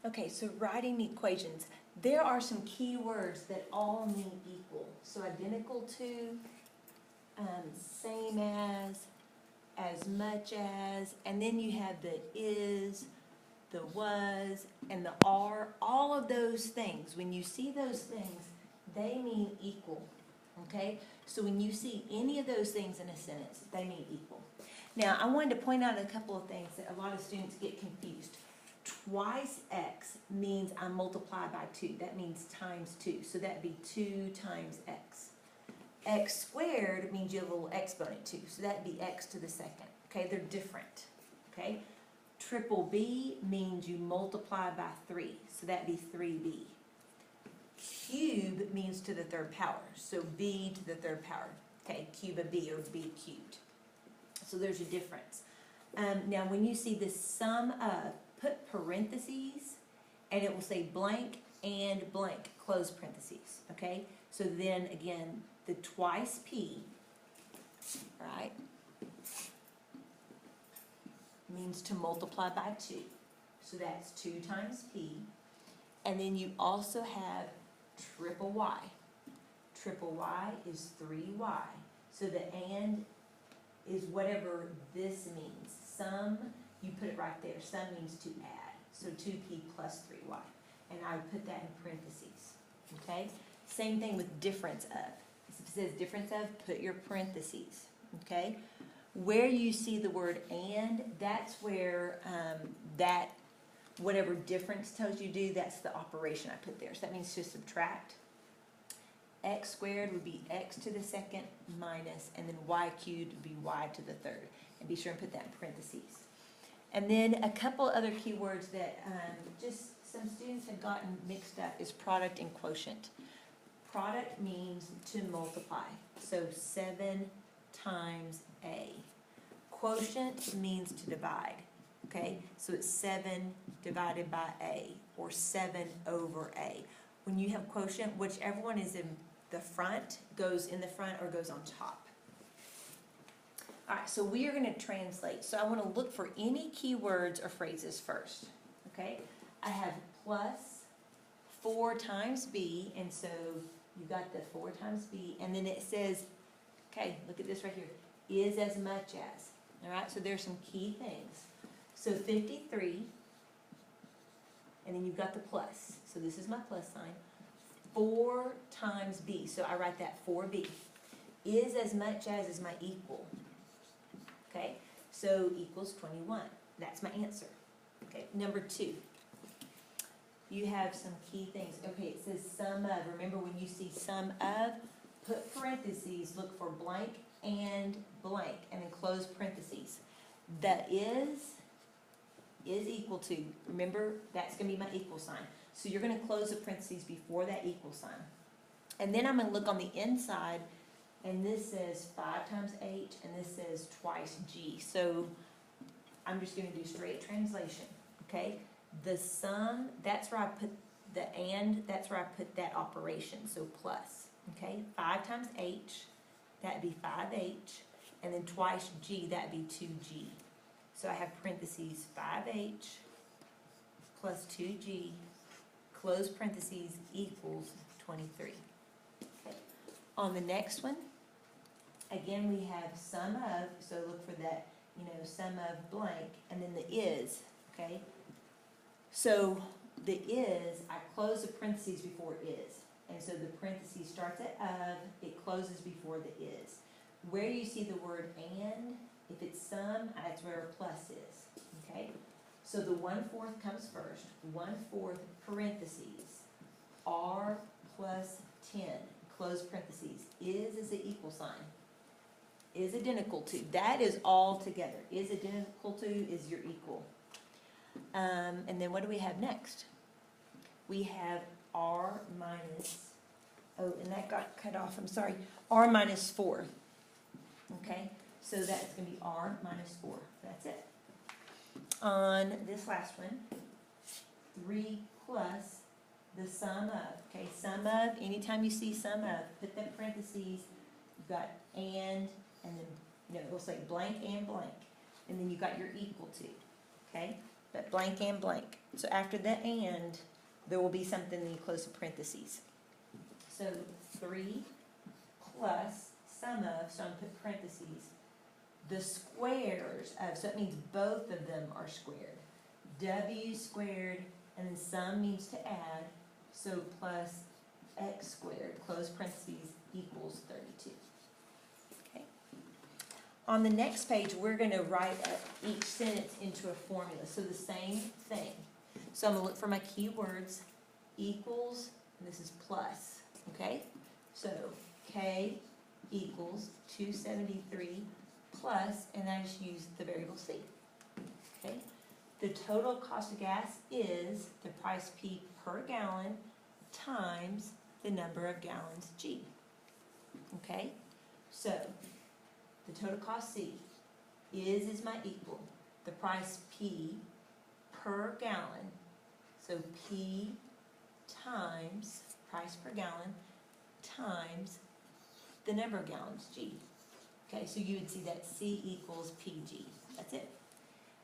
Okay, so writing equations, there are some key words that all mean equal. So identical to, same as much as, and then you have the is, the was, and the are. All of those things, when you see those things, they mean equal, okay? So when you see any of those things in a sentence, they mean equal. Now, I wanted to point out a couple of things that a lot of students get confused. Twice x means I multiply by 2. That means times 2. So that'd be 2 times x. X squared means you have a little exponent too. So that'd be x to the second. Okay, they're different. Okay? Triple B means you multiply by 3. So that'd be 3b. Cube means to the third power. So b to the third power. Okay, cube of b, or b cubed. So there's a difference. Now when you see the sum of, put parentheses, and it will say blank and blank, close parentheses, okay? So then again, the twice p, right, means to multiply by 2. So that's 2 times p. And then you also have triple y. Triple y is 3y. So the and is whatever this means. Sum, you put it right there. Sum means to add. So 2p plus 3y. And I would put that in parentheses. Okay? Same thing with difference of. If it says difference of, put your parentheses. Okay? Where you see the word and, that's where that, whatever difference tells you to do, that's the operation I put there. So that means to subtract. X squared would be x to the second minus, and then y cubed would be y to the third. And be sure and put that in parentheses. And then a couple other keywords that just some students have gotten mixed up is product and quotient. Product means to multiply, so 7 times a. Quotient means to divide, okay? So it's 7 divided by a, or 7 over a. When you have quotient, whichever one is in the front goes in the front or goes on top. All right, so we are going to translate. So I want to look for any keywords or phrases first, okay? I have plus 4 times b, and so you got the 4 times b, and then it says, okay, look at this right here, is as much as. All right, so there's some key things. So 53, and then you've got the plus. So this is my plus sign. 4 times b, so I write that 4b. Is as much as is my equal. Okay, so equals 21. That's my answer. Okay, number 2. You have some key things. Okay, it says sum of. Remember, when you see sum of, put parentheses, look for blank and blank, and then close parentheses. The is equal to. Remember, that's going to be my equal sign. So you're going to close the parentheses before that equal sign. And then I'm going to look on the inside, and this says 5 times h, and this says twice g. So I'm just going to do straight translation, okay? The sum, that's where I put the and, that's where I put that operation, so plus, okay? 5 times h, that'd be 5h, and then twice g, that'd be 2g. So I have parentheses 5h plus 2g, close parentheses, equals 23. Okay. On the next one, again we have sum of, so look for that, sum of blank, and then the is, okay? So the is, I close the parentheses before is. And so the parentheses starts at of, it closes before the is. Where you see the word and, if it's sum, that's where a plus is, okay? So the 1/4 comes first, 1/4 parentheses, r plus 10, close parentheses. Is the equal sign. Is identical to, that is all together. Is identical to is your equal. And then what do we have next? We have r minus, oh, and that got cut off, I'm sorry, r minus 4. Okay, so that's going to be r minus 4. That's it. On this last one, 3 plus the sum of. Okay, sum of, anytime you see sum of, put them parentheses, you've got and then, it'll say blank and blank. And then you've got your equal to. Okay, but blank and blank. So after the and, there will be something that you close the parentheses. So 3 plus sum of, so I'm gonna put parentheses, the squares of, so it means both of them are squared. W squared, and then sum means to add, so plus x squared, close parentheses, equals 32. Okay. On the next page, we're gonna write each sentence into a formula, so the same thing. So I'm gonna look for my keywords, equals, and this is plus, okay? So K equals 273 plus, and I just use the variable C, okay? The total cost of gas is the price P per gallon times the number of gallons G, okay? So the total cost C is my equal, the price P per gallon, so P times price per gallon times the number of gallons, G. Okay, so you would see that C equals PG. That's it.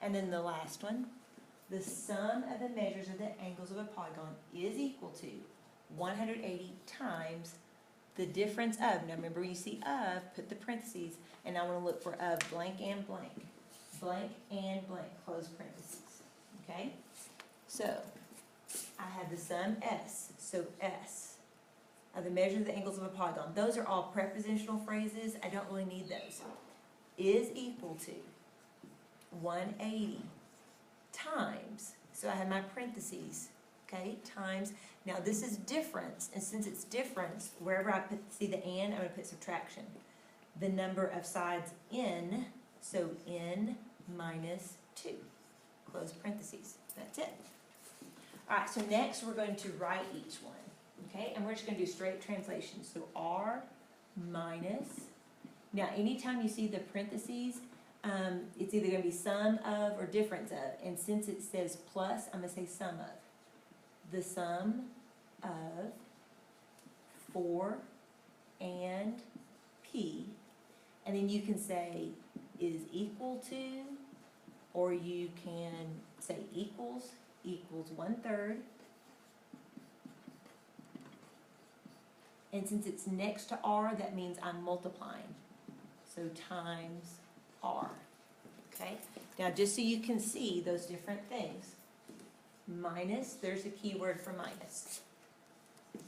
And then the last one, the sum of the measures of the angles of a polygon is equal to 180 times the difference of. Now remember, when you see of, put the parentheses, and I want to look for of blank and blank. Blank and blank, close parentheses. Okay? So, I have the sum S. So S of the measure of the angles of a polygon. Those are all prepositional phrases. I don't really need those. Is equal to 180 times, so I have my parentheses, okay, times, now this is difference, and since it's difference, wherever I see the and, I'm going to put subtraction. The number of sides in, so n minus 2, close parentheses. That's it. Alright, so next we're going to write each one, okay, and we're just going to do straight translation. So R minus, now anytime you see the parentheses, it's either going to be sum of or difference of, and since it says plus, I'm going to say sum of. The sum of 4 and P, and then you can say is equal to, or you can say equals 1/3, and since it's next to R, that means I'm multiplying, so times R, okay? Now just so you can see those different things, minus, there's a keyword for minus.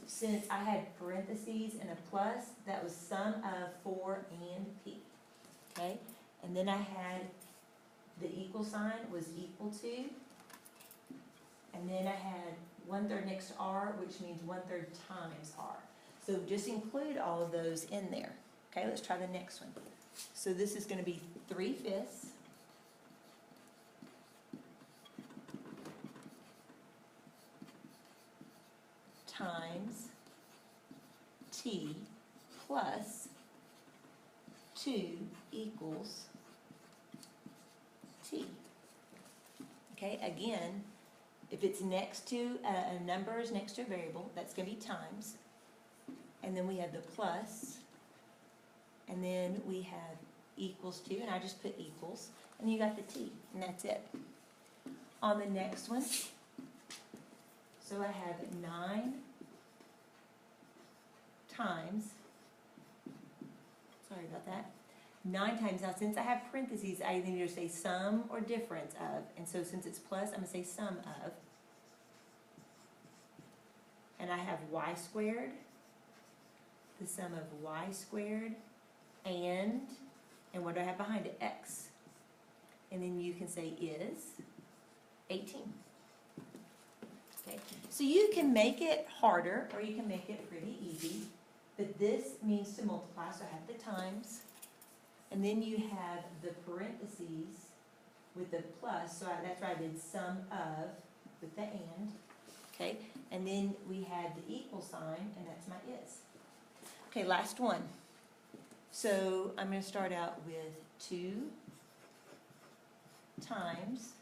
Since I had parentheses and a plus, that was sum of 4 and P, okay? And then I had the equal sign was equal to, and then I had 1/3 next to R, which means 1/3 times R. So just include all of those in there. Okay, let's try the next one. So this is going to be 3/5 times T plus 2 equals T. Okay, again, if it's next to a number is next to a variable, that's going to be times. And then we have the plus, and then we have equals to, and I just put equals, and you got the T, and that's it. On the next one, so I have 9 times, sorry about that, 9 times. Now since I have parentheses, I either need to say sum or difference of, and so since it's plus, I'm going to say sum of. And I have y squared, the sum of y squared, and what do I have behind it? X. And then you can say is 18. Okay, so you can make it harder or you can make it pretty easy, but this means to multiply, so I have the times, and then you have the parentheses with the plus, so that's why I did sum of with the and, okay, and then we had the equal sign, and that's my is. Okay, last one. So I'm going to start out with 2 times,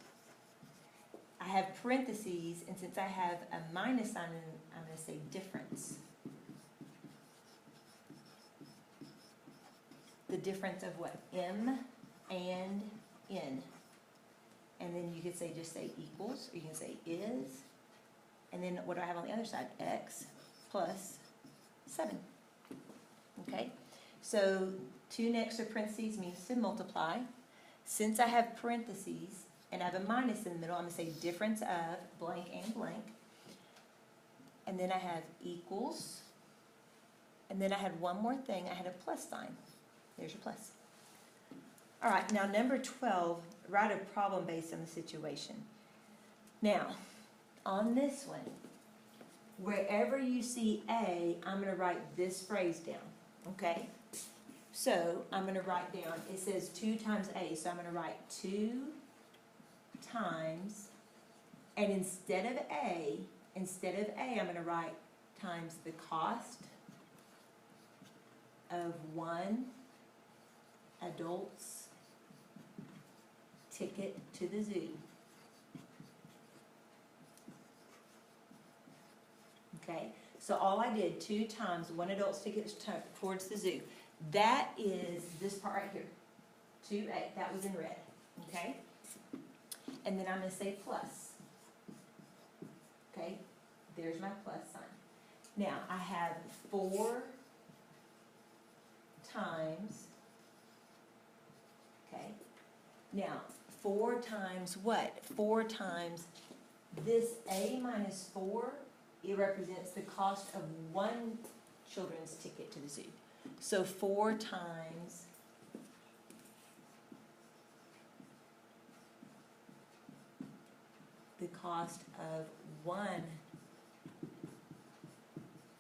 I have parentheses, and since I have a minus sign, I'm going to say difference. The difference of what? M and N. and then you could say, just say equals, or you can say is, and then what do I have on the other side? X plus 7. Okay, so 2 next to parentheses means to multiply. Since I have parentheses and I have a minus in the middle, I'm going to say difference of blank and blank. And then I have equals. And then I had one more thing. I had a plus sign. There's your plus. All right, now number 12, write a problem based on the situation. Now, on this one, wherever you see A, I'm going to write this phrase down. Okay? So I'm going to write down, it says 2 times A, so I'm going to write 2 times, and instead of A, I'm going to write times the cost of 1 adult's ticket to the zoo. Okay, so all I did, 2 times 1 adult's ticket towards the zoo. That is this part right here, 2A, that was in red, okay? And then I'm going to say plus, okay? There's my plus sign. Now, I have 4 times, okay? Now, 4 times what? 4 times this A minus 4, it represents the cost of 1 children's ticket to the zoo. So 4 times the cost of 1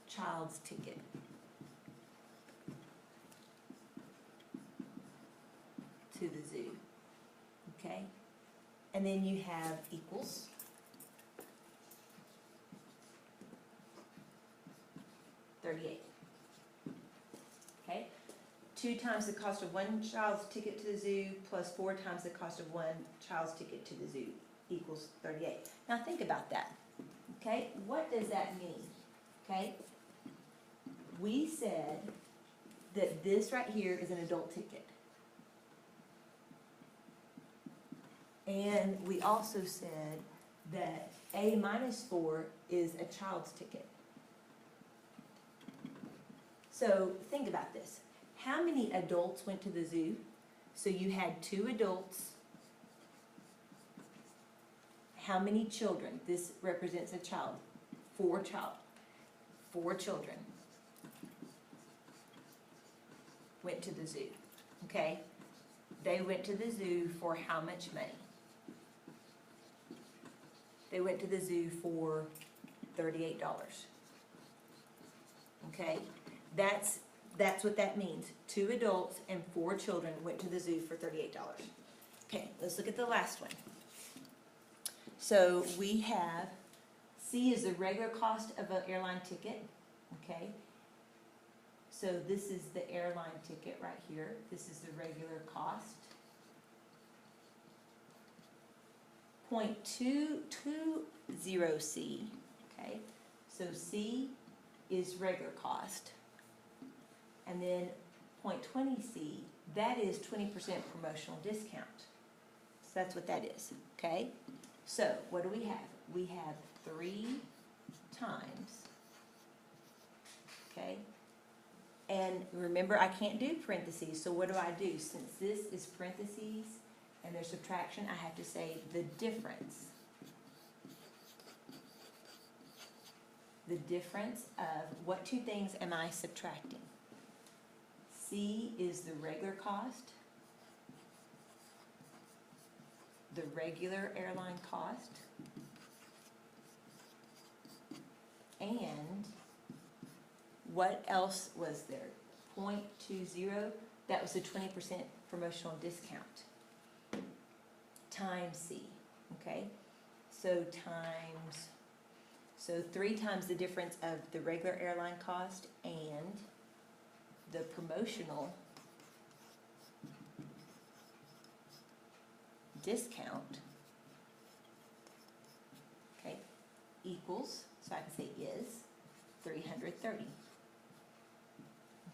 child's ticket to the zoo. Okay? And then you have equals. $38. Okay? 2 times the cost of 1 child's ticket to the zoo plus 4 times the cost of 1 child's ticket to the zoo equals 38. Now think about that. Okay? What does that mean? Okay? We said that this right here is an adult ticket. And we also said that A minus 4 is a child's ticket. So think about this. How many adults went to the zoo? So you had 2 adults. How many children? This represents a child. 4 children went to the zoo. Okay? They went to the zoo for how much money? They went to the zoo for $38. Okay? That's what that means. 2 adults and 4 children went to the zoo for $38. Okay, let's look at the last one. So we have, C is the regular cost of an airline ticket. Okay? So this is the airline ticket right here. This is the regular cost. 0.220C. Okay? So C is regular cost. And then 0.20C, that is 20% promotional discount. So that's what that is, okay? So what do we have? We have 3 times, okay? And remember, I can't do parentheses, so what do I do? Since this is parentheses and there's subtraction, I have to say the difference. The difference of what 2 things am I subtracting? C is the regular cost, the regular airline cost, and what else was there? 0.20, that was a 20% promotional discount, times C, okay? So 3 times the difference of the regular airline cost and the promotional discount, okay, equals, so I can say is 330.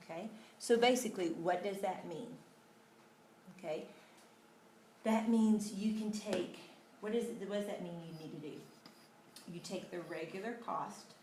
Okay, so basically, what does that mean? Okay, that means you can take what does that mean you need to do? You take the regular cost